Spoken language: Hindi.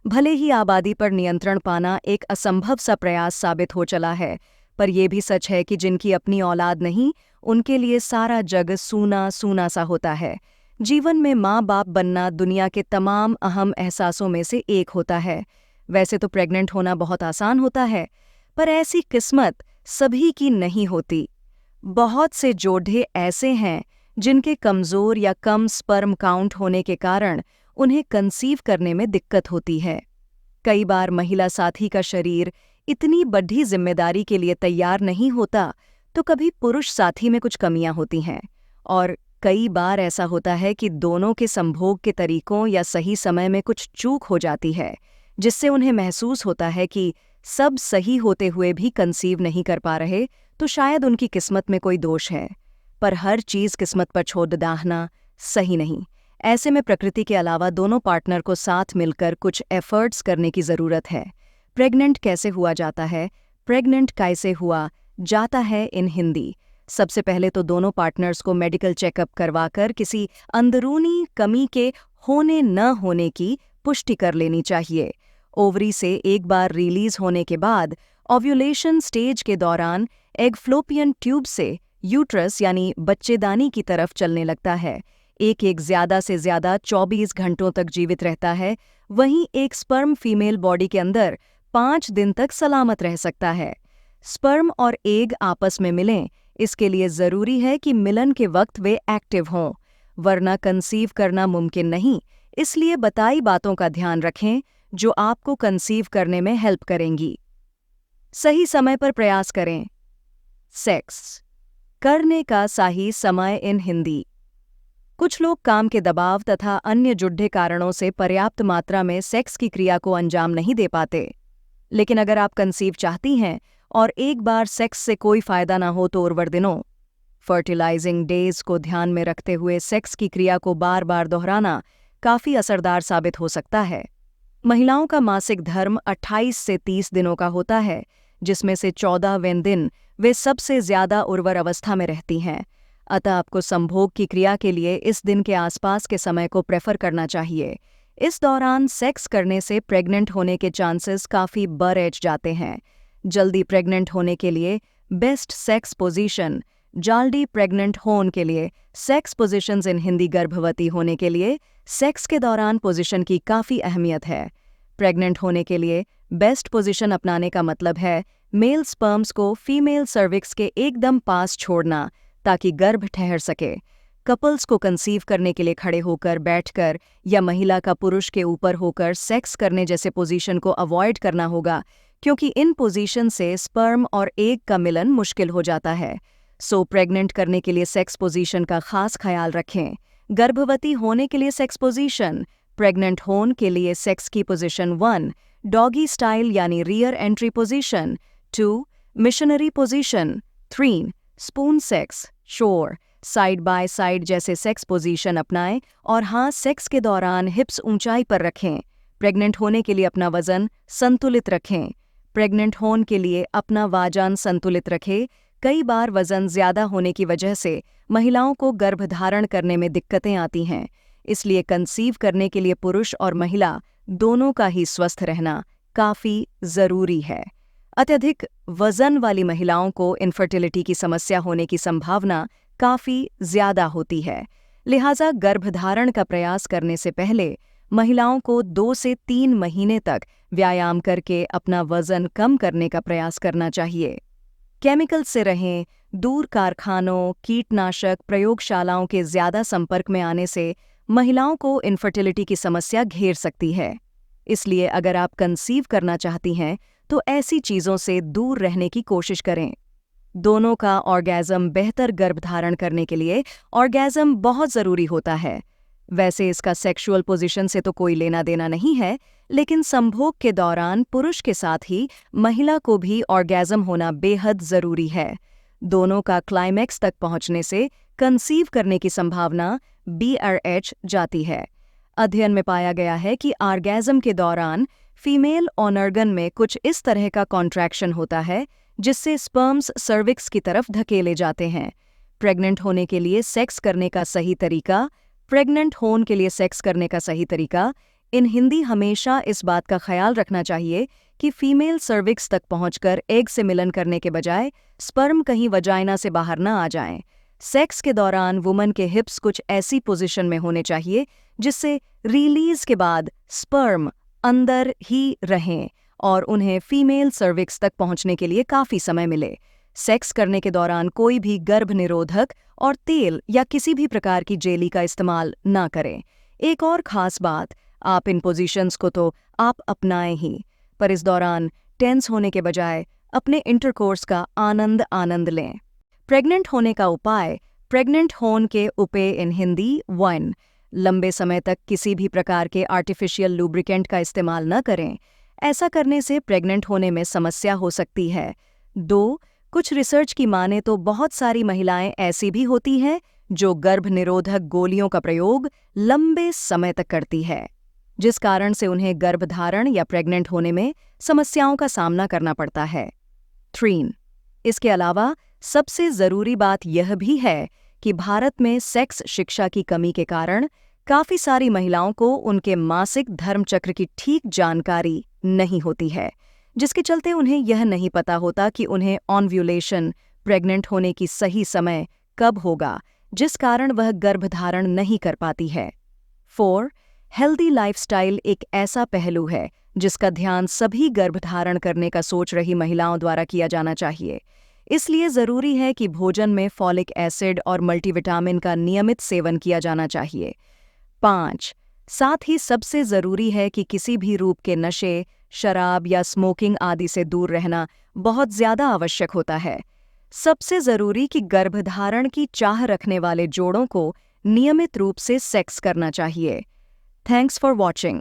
भले ही आबादी पर नियंत्रण पाना एक असंभव सा प्रयास साबित हो चला है, पर यह भी सच है कि जिनकी अपनी औलाद नहीं, उनके लिए सारा जग सूना सूना सा होता है। जीवन में माँ बाप बनना दुनिया के तमाम अहम एहसासों में से एक होता है। वैसे तो प्रेग्नेंट होना बहुत आसान होता है, पर ऐसी किस्मत सभी की नहीं होती। बहुत से जोड़े ऐसे हैं जिनके कमज़ोर या कम स्पर्म काउंट होने के कारण उन्हें कंसीव करने में दिक्कत होती है। कई बार महिला साथी का शरीर इतनी बड़ी जिम्मेदारी के लिए तैयार नहीं होता, तो कभी पुरुष साथी में कुछ कमियां होती हैं, और कई बार ऐसा होता है कि दोनों के संभोग के तरीकों या सही समय में कुछ चूक हो जाती है, जिससे उन्हें महसूस होता है कि सब सही होते हुए भी कंसीव नहीं कर पा रहे, तो शायद उनकी किस्मत में कोई दोष है। पर हर चीज़ किस्मत पर छोड़ डाहना सही नहीं। ऐसे में प्रकृति के अलावा दोनों पार्टनर को साथ मिलकर कुछ एफर्ट्स करने की ज़रूरत है। प्रेग्नेंट कैसे हुआ जाता है? प्रेग्नेंट कैसे हुआ जाता है इन हिंदी। सबसे पहले तो दोनों पार्टनर्स को मेडिकल चेकअप करवाकर किसी अंदरूनी कमी के होने न होने की पुष्टि कर लेनी चाहिए। ओवरी से एक बार रिलीज होने के बाद ओव्यूलेशन स्टेज के दौरान एग फ्लोपियन ट्यूब से यूट्रस यानी बच्चेदानी की तरफ चलने लगता है। एक ज़्यादा से ज़्यादा 24 घंटों तक जीवित रहता है, वहीं एक स्पर्म फीमेल बॉडी के अंदर 5 दिन तक सलामत रह सकता है। स्पर्म और एग आपस में मिलें, इसके लिए ज़रूरी है कि मिलन के वक्त वे एक्टिव हों, वरना कंसीव करना मुमकिन नहीं। इसलिए बताई बातों का ध्यान रखें जो आपको कंसीव करने में हेल्प करेंगी। सही समय पर प्रयास करें। सेक्स करने का सही समय इन हिंदी। कुछ लोग काम के दबाव तथा अन्य जुड़े कारणों से पर्याप्त मात्रा में सेक्स की क्रिया को अंजाम नहीं दे पाते। लेकिन अगर आप कंसीव चाहती हैं और एक बार सेक्स से कोई फायदा ना हो, तो उर्वर दिनों फर्टिलाइजिंग डेज को ध्यान में रखते हुए सेक्स की क्रिया को बार बार दोहराना काफ़ी असरदार साबित हो सकता है। महिलाओं का मासिक धर्म 28 से 30 दिनों का होता है, जिसमें से 14वें दिन वे सबसे ज़्यादा उर्वर अवस्था में रहती हैं। अतः आपको संभोग की क्रिया के लिए इस दिन के आसपास के समय को प्रेफर करना चाहिए। इस दौरान सेक्स करने से प्रेग्नेंट होने के चांसेस काफ़ी बढ़ जाते हैं। जल्दी प्रेग्नेंट होने के लिए बेस्ट सेक्स पोजीशन। जल्दी प्रेग्नेंट होने के लिए सेक्स पोजीशंस इन हिंदी। गर्भवती होने के लिए सेक्स के दौरान पोजीशन की काफ़ी अहमियत है। प्रेग्नेंट होने के लिए बेस्ट पोजीशन अपनाने का मतलब है मेल स्पर्म्स को फीमेल सर्विक्स के एकदम पास छोड़ना, ताकि गर्भ ठहर सके। कपल्स को कंसीव करने के लिए खड़े होकर, बैठकर या महिला का पुरुष के ऊपर होकर सेक्स करने जैसे पोजीशन को अवॉइड करना होगा, क्योंकि इन पोजीशन से स्पर्म और एग का मिलन मुश्किल हो जाता है। सो प्रेग्नेंट करने के लिए सेक्स पोजीशन का खास ख्याल रखें। गर्भवती होने के लिए सेक्स पोजीशन। प्रेग्नेंट होने के लिए सेक्स की पोजीशन 1 डॉगी स्टाइल यानी rear entry position, 2 missionary position, 3 spoon sex, शोर साइड बाय साइड जैसे सेक्स पोजीशन अपनाएं, और हाँ, सेक्स के दौरान हिप्स ऊंचाई पर रखें। प्रेग्नेंट होने के लिए अपना वजन संतुलित रखें। प्रेग्नेंट होने के लिए अपना वजन संतुलित रखें। कई बार वजन ज्यादा होने की वजह से महिलाओं को गर्भधारण करने में दिक्कतें आती हैं, इसलिए कंसीव करने के लिए पुरुष और महिला दोनों का ही स्वस्थ रहना काफ़ी ज़रूरी है। अत्यधिक वजन वाली महिलाओं को इनफर्टिलिटी की समस्या होने की संभावना काफ़ी ज़्यादा होती है। लिहाजा गर्भधारण का प्रयास करने से पहले महिलाओं को 2 से 3 महीने तक व्यायाम करके अपना वजन कम करने का प्रयास करना चाहिए। केमिकल से रहें दूर। कारखानों, कीटनाशक प्रयोगशालाओं के ज़्यादा संपर्क में आने से महिलाओं को इनफर्टिलिटी की समस्या घेर सकती है। इसलिए अगर आप कंसीव करना चाहती हैं तो ऐसी चीज़ों से दूर रहने की कोशिश करें। दोनों का ऑर्गेज़म बेहतर गर्भधारण करने के लिए ऑर्गेज़म बहुत ज़रूरी होता है। वैसे इसका सेक्सुअल पोजीशन से तो कोई लेना देना नहीं है, लेकिन संभोग के दौरान पुरुष के साथ ही महिला को भी ऑर्गेज़म होना बेहद ज़रूरी है। दोनों का क्लाइमैक्स तक पहुंचने से कंसीव करने की संभावना BRH जाती है। अध्ययन में पाया गया है कि ऑर्गेज़म के दौरान फीमेल ऑर्गन में कुछ इस तरह का कॉन्ट्रैक्शन होता है जिससे स्पर्म्स सर्विक्स की तरफ धकेले जाते हैं। प्रेग्नेंट होने के लिए सेक्स करने का सही तरीका। प्रेग्नेंट होने के लिए सेक्स करने का सही तरीका इन हिंदी हमेशा इस बात का ख्याल रखना चाहिए कि फीमेल सर्विक्स तक पहुंचकर एग से मिलन करने के बजाय स्पर्म कहीं वजाइना से बाहर न आ जाएं। सेक्स के दौरान वुमन के हिप्स कुछ ऐसी पोजीशन में होने चाहिए जिससे रिलीज के बाद स्पर्म अंदर ही रहें और उन्हें फीमेल सर्विक्स तक पहुंचने के लिए काफी समय मिले। सेक्स करने के दौरान कोई भी गर्भ निरोधक और तेल या किसी भी प्रकार की जेली का इस्तेमाल ना करें। एक और खास बात, आप इन पोजीशंस को तो आप अपनाएं ही, पर इस दौरान टेंस होने के बजाय अपने इंटरकोर्स का आनंद लें। प्रेग्नेंट होने का उपाय। प्रेग्नेंट होने के उपाय इन हिंदी 1. लंबे समय तक किसी भी प्रकार के आर्टिफिशियल लुब्रिकेंट का इस्तेमाल न करें। ऐसा करने से प्रेग्नेंट होने में समस्या हो सकती है। 2. कुछ रिसर्च की माने तो बहुत सारी महिलाएं ऐसी भी होती हैं जो गर्भ निरोधक गोलियों का प्रयोग लंबे समय तक करती है, जिस कारण से उन्हें गर्भधारण या प्रेग्नेंट होने में समस्याओं का सामना करना पड़ता है। 3. इसके अलावा सबसे जरूरी बात यह भी है कि भारत में सेक्स शिक्षा की कमी के कारण काफी सारी महिलाओं को उनके मासिक धर्मचक्र की ठीक जानकारी नहीं होती है, जिसके चलते उन्हें यह नहीं पता होता कि उन्हें ओव्यूलेशन, प्रेग्नेंट होने की सही समय कब होगा, जिस कारण वह गर्भधारण नहीं कर पाती है। 4. हेल्दी लाइफस्टाइल एक ऐसा पहलू है जिसका ध्यान सभी गर्भधारण करने का सोच रही महिलाओं द्वारा किया जाना चाहिए। इसलिए जरूरी है कि भोजन में फॉलिक एसिड और मल्टीविटामिन का नियमित सेवन किया जाना चाहिए। 5. साथ ही सबसे जरूरी है कि किसी भी रूप के नशे, शराब या स्मोकिंग आदि से दूर रहना बहुत ज्यादा आवश्यक होता है। सबसे जरूरी कि गर्भधारण की चाह रखने वाले जोड़ों को नियमित रूप से सेक्स करना चाहिए। Thanks for watching.